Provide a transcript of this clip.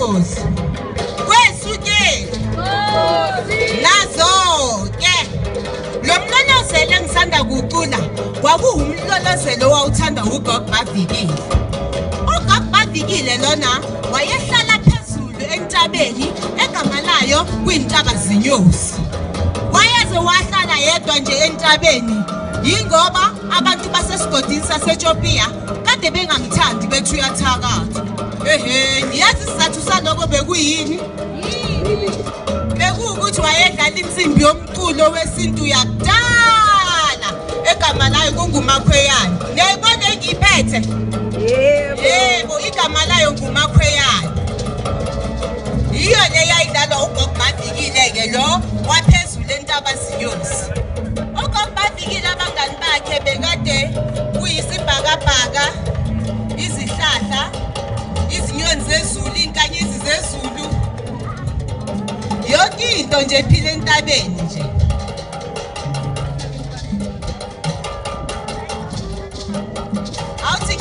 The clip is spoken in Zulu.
Nkosi. Wesuke. Nazo ke. Lo mlolozelo engisanda kucula kwakuwumlolozelo owawuthanda uGogo Bavikile. uGogo Bavikile lona wayehlala phezulu entabeni egama layo kuyintaba Zinyosi. Wayeze wahlala yedwa nje entabeni yingoba abantu basesigodini saseTshopiya kade bengamthandi bethi uyathakatha. Niyazi isizathu saloko bekuyini? Bekuwukuthi wayedlala insimbi yomculo wesintu yakudala egama layo kunguMakhweyane. Niyayibona engiyiphethe? Yebo, igama layo nguMakhweyane. Iyo le yayidlalwa uGogo Bavikile-ke lo waphezulu entaba Zinyosi. uGogo Bavikile abangani bakhe bekade kuyisibhakabhaka, izihlahla, izinyoni zezulu, inkanyezi zezulu, yonke into nje ephila entabeni nje. Awuthi